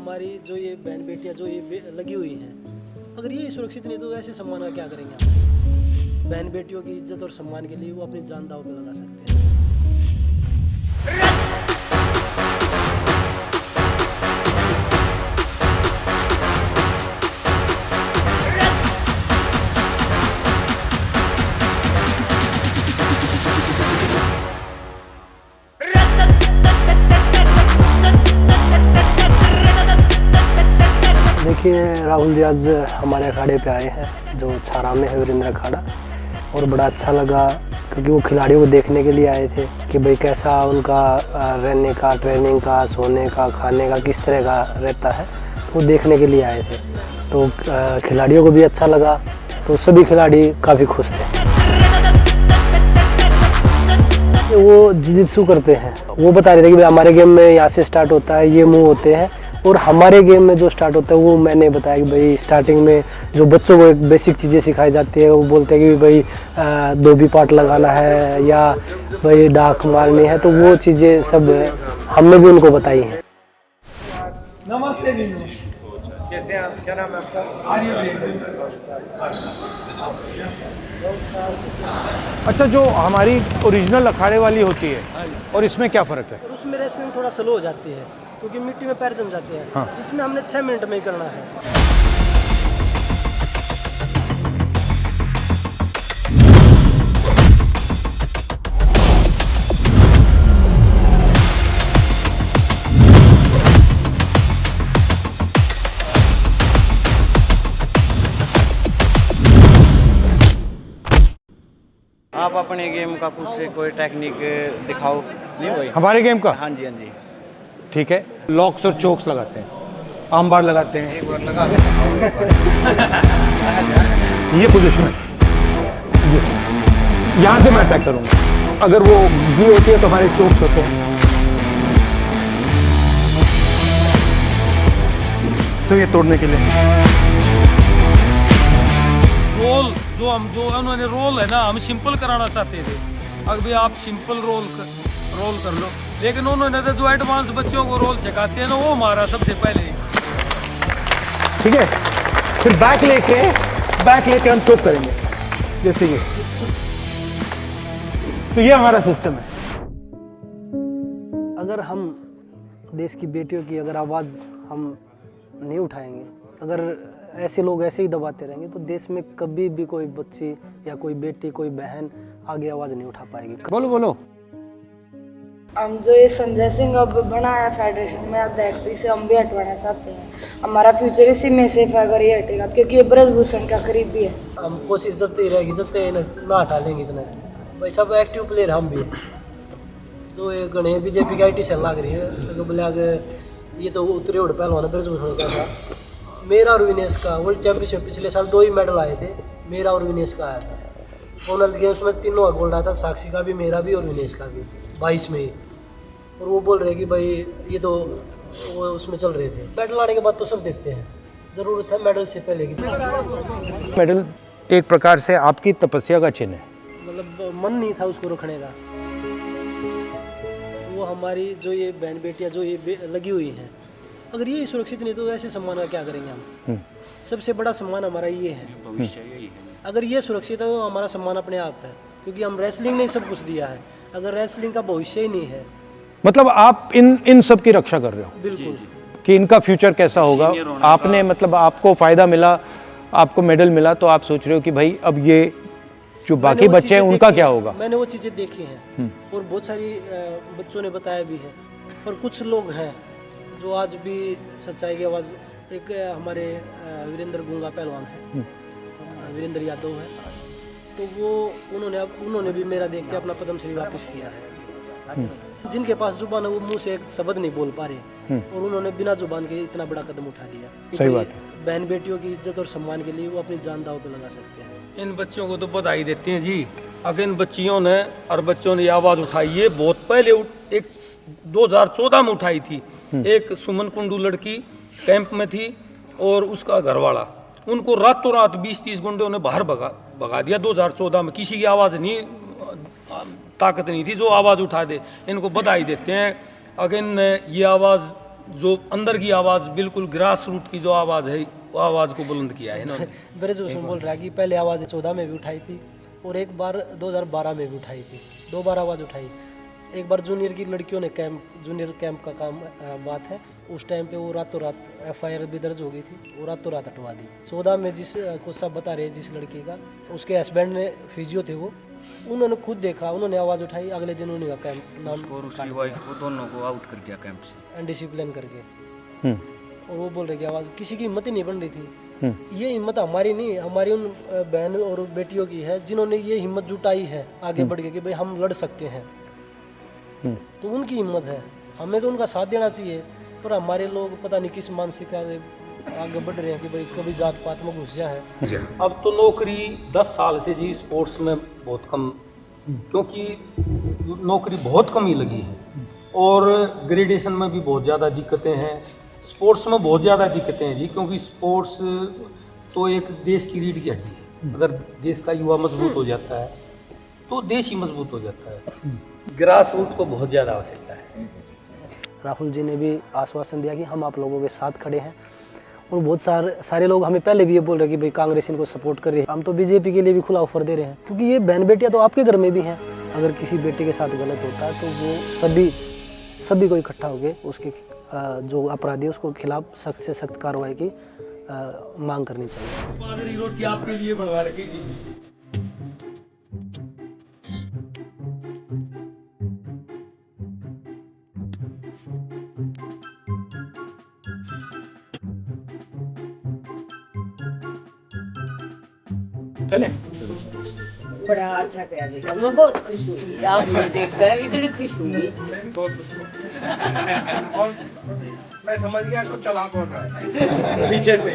हमारी जो ये बहन बेटियां जो ये लगी हुई हैं, अगर ये सुरक्षित नहीं तो ऐसे सम्मान का क्या करेंगे हम? बहन बेटियों की इज्जत और सम्मान के लिए वो अपनी जान दांव पे लगा सकते हैं। देखिए राहुल जी आज हमारे अखाड़े पे आए हैं जो छारा में है वीरेंद्र अखाड़ा, और बड़ा अच्छा लगा क्योंकि वो खिलाड़ियों को देखने के लिए आए थे कि भाई कैसा उनका रहने का, ट्रेनिंग का, सोने का, खाने का किस तरह का रहता है, वो देखने के लिए आए थे। तो खिलाड़ियों को भी अच्छा लगा, तो सभी खिलाड़ी काफ़ी खुश थे। वो जिजित्सु करते हैं, वो बता रहे थे कि भाई हमारे गेम में यहाँ से स्टार्ट होता है, ये मूव होते हैं, और हमारे गेम में जो स्टार्ट होता है वो मैंने बताया कि भाई स्टार्टिंग में जो बच्चों को एक बेसिक चीज़ें सिखाई जाती है, वो बोलते हैं कि भाई धोबी पाट लगाना है या भाई डाक मारनी है, तो वो चीज़ें सब हमने भी उनको बताई हैं। नमस्ते मीनू, कैसे हैं आप? क्या नाम है आपका? अच्छा, जो हमारी ओरिजिनल अखाड़े वाली होती है और इसमें क्या फ़र्क है? और उसमें रेसलिंग थोड़ा स्लो हो जाती है क्योंकि मिट्टी में पैर जम जाते हैं। हाँ। इसमें हमने 6 मिनट में ही करना है। आप अपने गेम का कुछ से कोई टेक्निक दिखाओ। नहीं भाई, हमारे गेम का? हाँ जी हाँ जी। ठीक है, लॉक्स और चोक्स लगाते हैं, आर्म बार लगाते हैं, एक बार लगा दो। ये पोजीशन है, यहाँ से मैं अटैक करूँगा। अगर वो घी होती है तो हमारे चोक्स होते हैं, तो ये तोड़ने के लिए रोल जो उन्होंने रोल है ना, हम सिंपल कराना चाहते थे। अब भी आप सिंपल रोल कर लो, लेकिन उन्होंने तो जो एडवांस बच्चों को रोल सिखाते हैं ना, वो हमारा सबसे पहले। ठीक है, फिर बैक लेके हम चोक करेंगे जैसे ये। तो ये हमारा सिस्टम है। अगर हम देश की बेटियों की अगर आवाज़ हम नहीं उठाएंगे, अगर ऐसे लोग ऐसे ही दबाते रहेंगे, तो देश में कभी भी कोई बच्ची या कोई बेटी, कोई बहन आगे आवाज़ नहीं उठा पाएगी। बोलो। हम जो ये संजय सिंह अब बनाया फेडरेशन में अध्यक्ष, इसे हम भी हटवाना चाहते हैं। हमारा फ्यूचर इसी में सेफ है अगर ये हटेगा, क्योंकि ये ब्रजभूषण का करीबी है। हम कोशिश जब तक रहेगी, जब तक ना हटा लेंगे इतना। भाई सब एक्टिव प्लेयर हम भी, तो ये गणे बीजेपी की IT सेल लग रही है, तो बोले आगे ये तो उतरे उड़ पहलवान ब्रजभूषण का था। मेरा और विनेश का वर्ल्ड चैंपियनशिप पिछले साल 2 ही मेडल आए थे, मेरा और विनेश का आया था। कॉमनवेल्थ गेम्स में 3 का गोल्ड आया था, साक्षी का भी, मेरा भी और विनेश का भी 22 में ही। और वो बोल रहे कि भाई ये तो वो उसमें चल रहे थे। मेडल आने के बाद तो सब देखते हैं, ज़रूरत है मेडल से पहले की। मेडल एक प्रकार से आपकी तपस्या का चिन्ह है। मतलब मन नहीं था उसको रखने का। वो हमारी जो ये बहन बेटियां जो ये लगी हुई हैं, अगर ये सुरक्षित नहीं तो ऐसे सम्मान का क्या करेंगे हम? सबसे बड़ा सम्मान हमारा ये है, भविष्य यही है। अगर ये सुरक्षित है तो हमारा सम्मान अपने आप है, क्योंकि हम रेसलिंग ने सब कुछ दिया है। अगर रेसलिंग का भविष्य ही नहीं है, मतलब आप इन सब की रक्षा कर रहे हो। बिल्कुल कि इनका फ्यूचर कैसा होगा। आपने मतलब आपको फ़ायदा मिला, आपको मेडल मिला, तो आप सोच रहे हो कि भाई अब ये जो बाकी बच्चे हैं उनका क्या होगा। मैंने वो चीज़ें देखी हैं और बहुत सारी बच्चों ने बताया भी है। और कुछ लोग हैं जो आज भी सच्चाई की आवाज़, एक हमारे वीरेंद्र गूंगा पहलवान है, वीरेंद्र यादव है, तो वो उन्होंने भी मेरा देख के अपना पद्मश्री वापस किया है। जिनके पास जुबान है वो मुंह से एक शब्द नहीं बोल पा रहे, और उन्होंने बिना जुबान के इतना बड़ा कदम उठा दिया। सही बात है। बहन बेटियों की इज्जत और सम्मान के लिए वो अपनी जान दांव पे लगा सकते हैं। इन बच्चों को तो बधाई देते हैं जी। अगर इन बच्चियों ने और बच्चों ने ये आवाज़ उठाई, ये बहुत पहले एक 2014 में उठाई थी। एक सुमन कुंडू लड़की कैंप में थी और उसका घरवाला, उनको रातों रात 20-30 गुंडों ने बाहर भगा दिया 2014 में। किसी की आवाज़ नहीं, ताकत नहीं थी जो आवाज़ उठा दे। इनको बधाई देते हैं। अगर ये आवाज़ जो अंदर की आवाज़, बिल्कुल ग्रास रूट की जो आवाज़ है, वो आवाज़ को बुलंद किया है इन्होंने। ब्रजभूषण बोल रहा है कि पहले आवाज़ 14 में भी उठाई थी और एक बार 2012 में भी उठाई थी, 2 बार आवाज़ उठाई। एक बार जूनियर की लड़कियों ने जूनियर कैंप का काम बात है, उस टाइम पे वो रातों रात FIR भी दर्ज हो गई थी, वो रातों रात हटवा दी। 14 में जिस को सब बता रहे हैं, जिस लड़की का, उसके हस्बैंड ने फिजियो थे वो, उन्होंने खुद देखा, उन्होंने आवाज़ उठाई, अगले दिन उन्हीं का कैंप नाम और उसकी वाइफ को दोनों को आउट कर दिया कैंप से अनडिसिप्लिन करके। हम्म, और वो बोल रहे कि आवाज़ किसी की हिम्मत ही नहीं बन रही थी। ये हिम्मत हमारी नहीं, हमारी उन बहन और बेटियों की है जिन्होंने ये हिम्मत जुटाई है आगे बढ़ के कि भाई हम लड़ सकते हैं। तो उनकी हिम्मत है, हमें तो उनका साथ देना चाहिए। पर हमारे लोग पता नहीं किस मानसिकता से आगे बढ़ रहे हैं कि भाई कभी जात पात में घुस जाए हैं। अब तो नौकरी 10 साल से जी स्पोर्ट्स में बहुत कम, क्योंकि नौकरी बहुत कम ही लगी है और ग्रेडेशन में भी बहुत ज़्यादा दिक्कतें हैं, स्पोर्ट्स में बहुत ज़्यादा दिक्कतें हैं जी, क्योंकि स्पोर्ट्स तो एक देश की रीढ़ की हड्डी है। अगर देश का युवा मजबूत हो जाता है तो देश ही मजबूत हो जाता है। ग्रास रूट को बहुत ज़्यादा आवश्यकता है। राहुल जी ने भी आश्वासन दिया कि हम आप लोगों के साथ खड़े हैं, और बहुत सारे लोग हमें पहले भी ये बोल रहे हैं कि भाई कांग्रेस इनको सपोर्ट कर रही है। हम तो बीजेपी के लिए भी खुला ऑफर दे रहे हैं, क्योंकि ये बहन बेटियां तो आपके घर में भी हैं। अगर किसी बेटे के साथ गलत होता है तो वो सभी को इकट्ठा होकर उसके जो अपराधी है उसको खिलाफ सख्त से सख्त कार्रवाई की मांग करनी चाहिए। बाजरी रोटी आपके लिए बनवा रखी थी। चले बड़ा अच्छा किया बेटा, मैं बहुत खुश हुई आप मुझे देखकर, इतनी खुश हुई। और मैं समझ गया तो चला कौन रहा है पीछे से।